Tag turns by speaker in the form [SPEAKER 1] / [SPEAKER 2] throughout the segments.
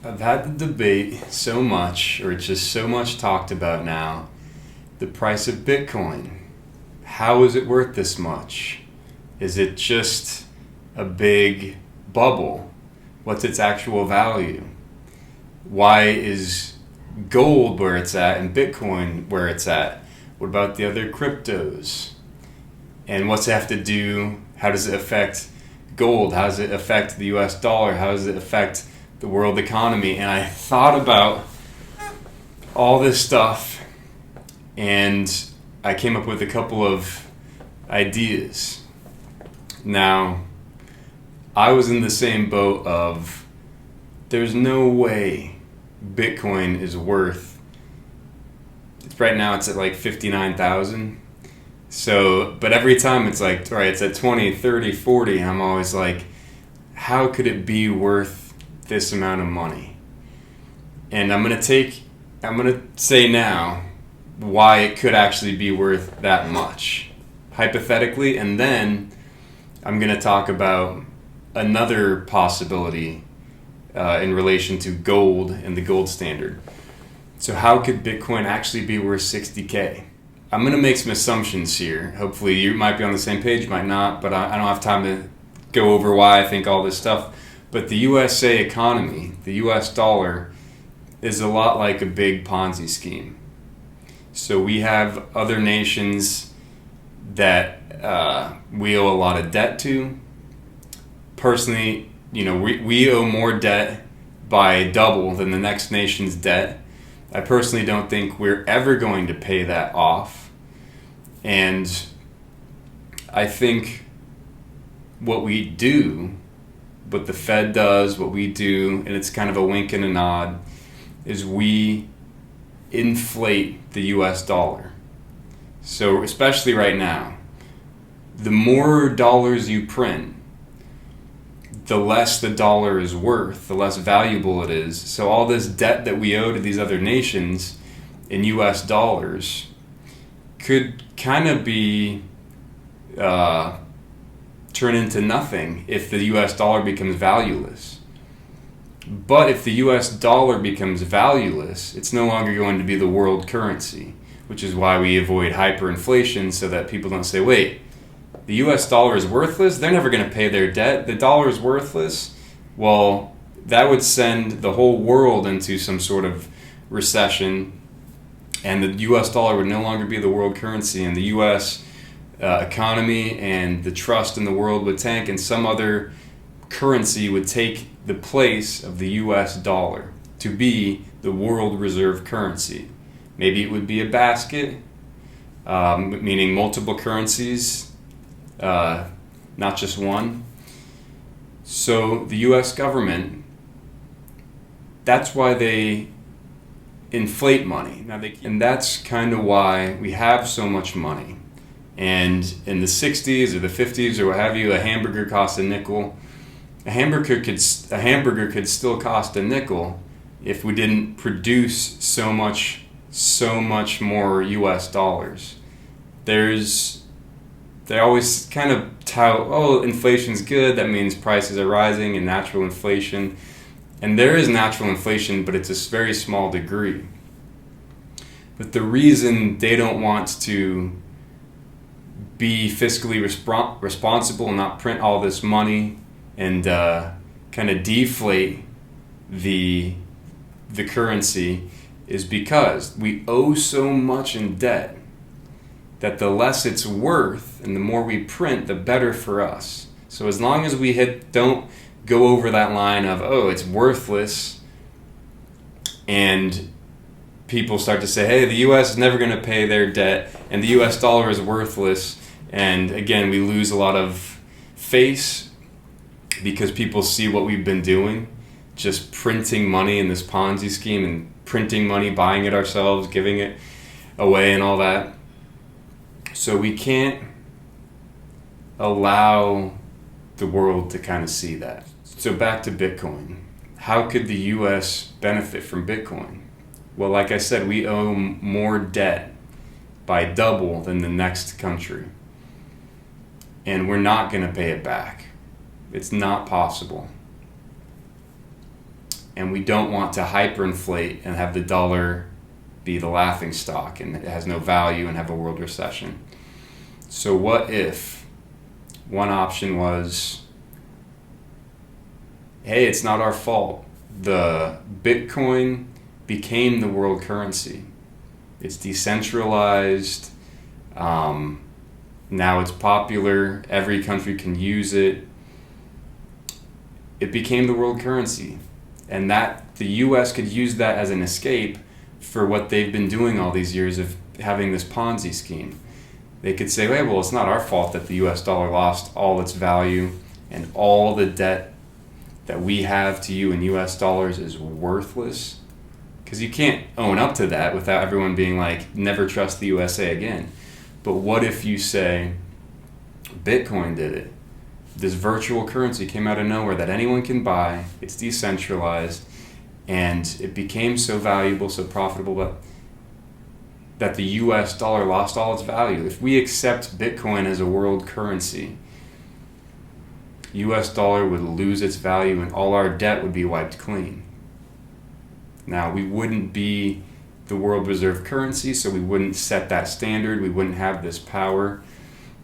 [SPEAKER 1] I've had the debate so much, or it's just so much talked about now. The price of Bitcoin. How is it worth this much? Is it just a big bubble? What's its actual value? Why is gold where it's at and Bitcoin where it's at? What about the other cryptos? And what's it have to do? How does it affect gold? How does it affect the US dollar? How does it affect the world economy? And I thought about all this stuff and I came up with a couple of ideas. Now, I was in the same boat of there's no way Bitcoin is worth, right now it's at like 59,000. So, but every time it's like, all right, it's at 20, 30, 40, and I'm always like, how could it be worth this amount of money? And I'm going to say now why it could actually be worth that much, hypothetically, and then I'm going to talk about another possibility in relation to gold and the gold standard. So how could Bitcoin actually be worth 60K? I'm going to make some assumptions here. Hopefully you might be on the same page, you might not, but I don't have time to go over why I think all this stuff. But the USA economy, the US dollar, is a lot like a big Ponzi scheme. So we have other nations that we owe a lot of debt to. Personally, we owe more debt by double than the next nation's debt. I personally don't think we're ever going to pay that off. And I think what we do, what the Fed does, what we do, and it's kind of a wink and a nod, is we inflate the US dollar. So especially right now, the more dollars you print, the less the dollar is worth, the less valuable it is. So all this debt that we owe to these other nations in US dollars could kind of be turn into nothing if the US dollar becomes valueless. But if the US dollar becomes valueless, it's no longer going to be the world currency, which is why we avoid hyperinflation so that people don't say, wait, the US dollar is worthless? They're never going to pay their debt. The dollar is worthless? Well, that would send the whole world into some sort of recession, and the US dollar would no longer be the world currency, and the US economy and the trust in the world would tank, and some other currency would take the place of the US dollar to be the world reserve currency. Maybe it would be a basket, meaning multiple currencies, not just one. So the US government, that's why they inflate money. And that's kind of why we have so much money. And in the 60s or the 50s or what have you, a hamburger cost a nickel. A hamburger could still cost a nickel if we didn't produce so much more US dollars. They always kind of tout, oh, inflation's good, that means prices are rising, and natural inflation. And there is natural inflation, but it's a very small degree. But the reason they don't want to be fiscally responsible and not print all this money and kind of deflate the currency is because we owe so much in debt that the less it's worth and the more we print, the better for us. So as long as we don't go over that line of, oh, it's worthless, and people start to say, hey, the US is never going to pay their debt, and the US dollar is worthless, and again, we lose a lot of face because people see what we've been doing, just printing money in this Ponzi scheme and printing money, buying it ourselves, giving it away and all that. So we can't allow the world to kind of see that. So back to Bitcoin. How could the US benefit from Bitcoin? Well, like I said, we owe more debt by double than the next country. And we're not going to pay it back. It's not possible. and we don't want to hyperinflate and have the dollar be the laughing stock and it has no value and have a world recession. So what if one option was, hey, it's not our fault. The Bitcoin became the world currency. It's decentralized. Now it's popular. Every country can use it. It became the world currency. And that the US could use that as an escape for what they've been doing all these years of having this Ponzi scheme. They could say, hey, well, it's not our fault that the US dollar lost all its value and all the debt that we have to you in US dollars is worthless. Because you can't own up to that without everyone being like, never trust the USA again. But what if you say, Bitcoin did it? This virtual currency came out of nowhere that anyone can buy. It's decentralized. And it became so valuable, so profitable, that the US dollar lost all its value. If we accept Bitcoin as a world currency, US dollar would lose its value and all our debt would be wiped clean. Now, we wouldn't be the world reserve currency, so we wouldn't set that standard, we wouldn't have this power,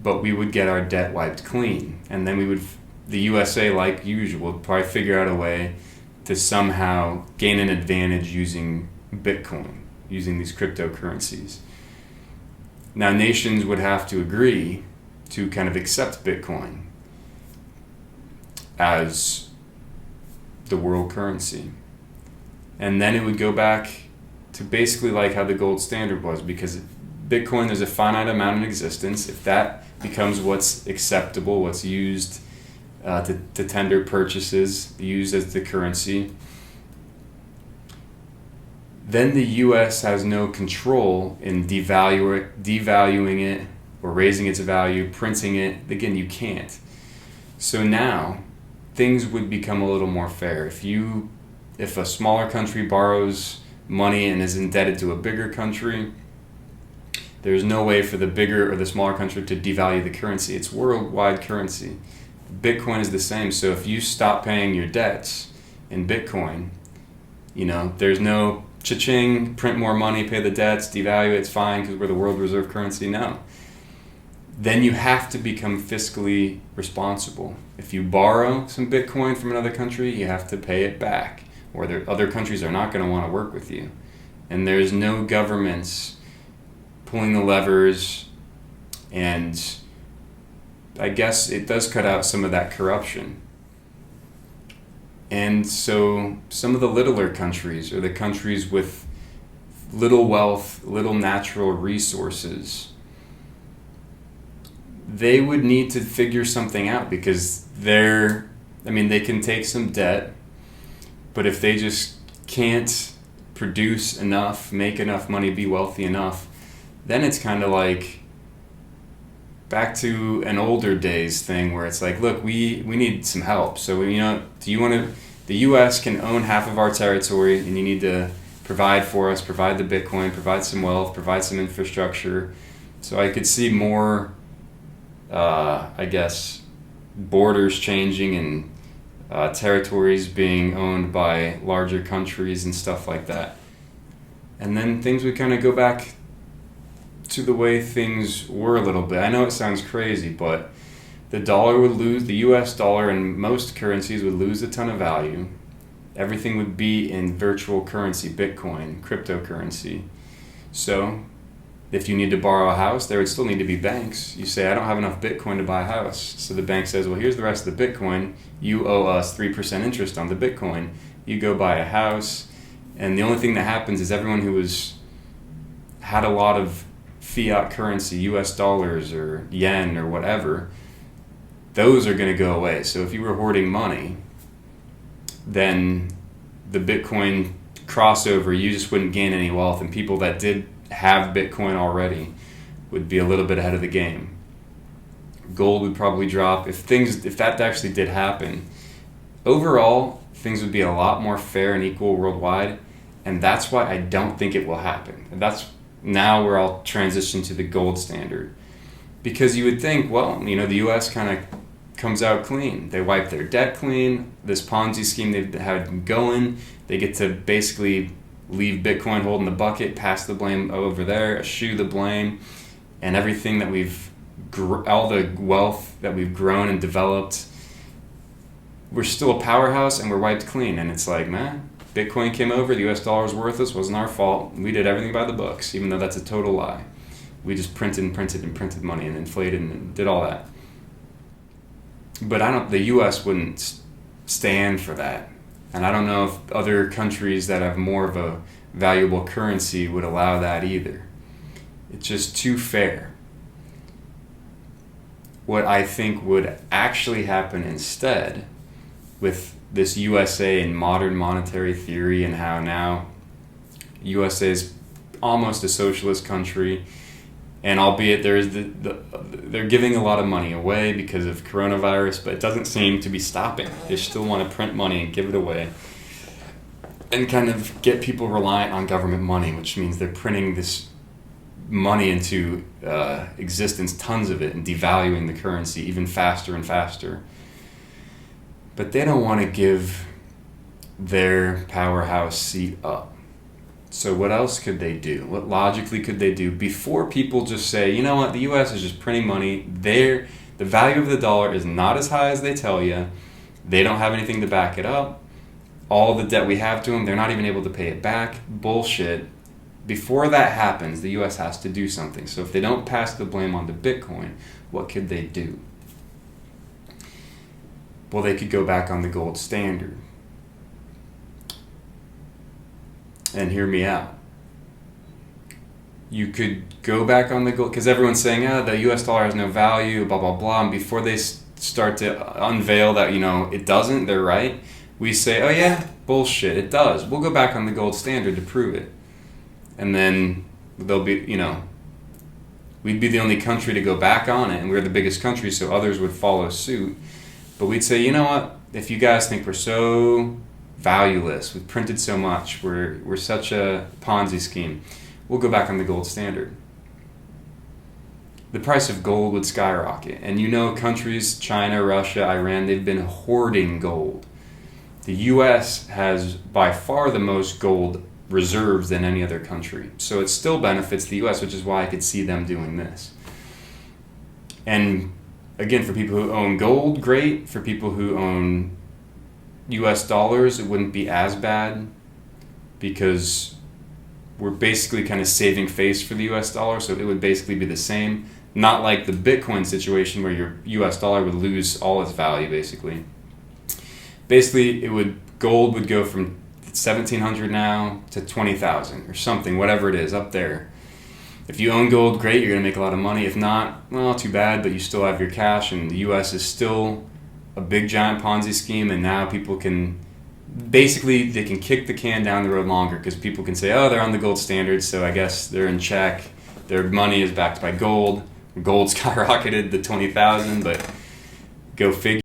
[SPEAKER 1] but we would get our debt wiped clean. And then the USA, like usual, would probably figure out a way to somehow gain an advantage using Bitcoin, using these cryptocurrencies. Now, nations would have to agree to kind of accept Bitcoin as the world currency. And then it would go back to basically like how the gold standard was, because Bitcoin, there's a finite amount in existence. If that becomes what's acceptable, what's used to tender purchases, used as the currency, then the US has no control in devaluing it or raising its value, printing it. Again, you can't. So now things would become a little more fair. If a smaller country borrows money and is indebted to a bigger country, there's no way for the bigger or the smaller country to devalue the currency. It's worldwide currency. Bitcoin is the same. So if you stop paying your debts in Bitcoin, there's no cha-ching, print more money, pay the debts, devalue it, it's fine because we're the world reserve currency. No. Then you have to become fiscally responsible. If you borrow some Bitcoin from another country, you have to pay it back, or other countries are not going to want to work with you. And there's no governments pulling the levers, and I guess it does cut out some of that corruption. And so some of the littler countries, or the countries with little wealth, little natural resources, they would need to figure something out, because they can take some debt, but if they just can't produce enough, make enough money, be wealthy enough, then it's kind of like back to an older days thing where it's like, look, we need some help. So, the US can own half of our territory, and you need to provide for us, provide the Bitcoin, provide some wealth, provide some infrastructure. So I could see more, borders changing and territories being owned by larger countries and stuff like that. And then things would kind of go back to the way things were a little bit. I know it sounds crazy, but the dollar would lose, the US dollar and most currencies would lose a ton of value. Everything would be in virtual currency, Bitcoin, cryptocurrency. So if you need to borrow a house, there would still need to be banks. You say, I don't have enough Bitcoin to buy a house. So the bank says, well, here's the rest of the Bitcoin. You owe us 3% interest on the Bitcoin. You go buy a house. And the only thing that happens is everyone who had a lot of fiat currency, US dollars or yen or whatever, those are going to go away. So if you were hoarding money, then the Bitcoin crossover, you just wouldn't gain any wealth, and people that did have Bitcoin already would be a little bit ahead of the game. Gold would probably drop. If that actually did happen, overall, things would be a lot more fair and equal worldwide, and that's why I don't think it will happen. And that's now where I'll transition to the gold standard. Because you would think, well, the US kind of comes out clean. They wipe their debt clean. This Ponzi scheme they've had going, they get to basically leave Bitcoin holding the bucket, pass the blame over there, eschew the blame, and everything that all the wealth that we've grown and developed, we're still a powerhouse and we're wiped clean. And it's like, man, Bitcoin came over, the US dollar was worthless, wasn't our fault. We did everything by the books, even though that's a total lie. We just printed and printed and printed money and inflated and did all that. But the US wouldn't stand for that. And I don't know if other countries that have more of a valuable currency would allow that either. It's just too fair. What I think would actually happen instead with this USA and modern monetary theory and how now USA is almost a socialist country, and albeit they're giving a lot of money away because of coronavirus, but it doesn't seem to be stopping. They still want to print money and give it away and kind of get people reliant on government money, which means they're printing this money into existence, tons of it, and devaluing the currency even faster and faster. But they don't want to give their powerhouse seat up. So what else could they do? What logically could they do before people just say, you know what, the US is just printing money. The value of the dollar is not as high as they tell you. They don't have anything to back it up. All the debt we have to them, they're not even able to pay it back. Bullshit. Before that happens, the US has to do something. So if they don't pass the blame on to Bitcoin, what could they do? Well, they could go back on the gold standard. And hear me out. You could go back on the gold, because everyone's saying, the US dollar has no value, blah, blah, blah. And before they start to unveil that, it doesn't, they're right. We say, oh yeah, bullshit, it does. We'll go back on the gold standard to prove it. And then they'll be, we'd be the only country to go back on it, and we're the biggest country, so others would follow suit. But we'd say, you know what, if you guys think we're so valueless, we've printed so much, we're such a Ponzi scheme, we'll go back on the gold standard. The price of gold would skyrocket. And countries, China, Russia, Iran, they've been hoarding gold. The US has by far the most gold reserves than any other country. So it still benefits the US, which is why I could see them doing this. And again, for people who own gold, great. For people who own US dollars, it wouldn't be as bad because we're basically kind of saving face for the US dollar, so it would basically be the same. Not like the Bitcoin situation where your US dollar would lose all its value, basically. Basically, gold would go from 1,700 now to 20,000 or something, whatever it is, up there. If you own gold, great, you're going to make a lot of money. If not, well, too bad, but you still have your cash, and the US is still a big giant Ponzi scheme, and now people can basically they can kick the can down the road longer because people can say, oh, they're on the gold standard, so I guess they're in check. Their money is backed by gold. Gold skyrocketed to 20,000, but go figure.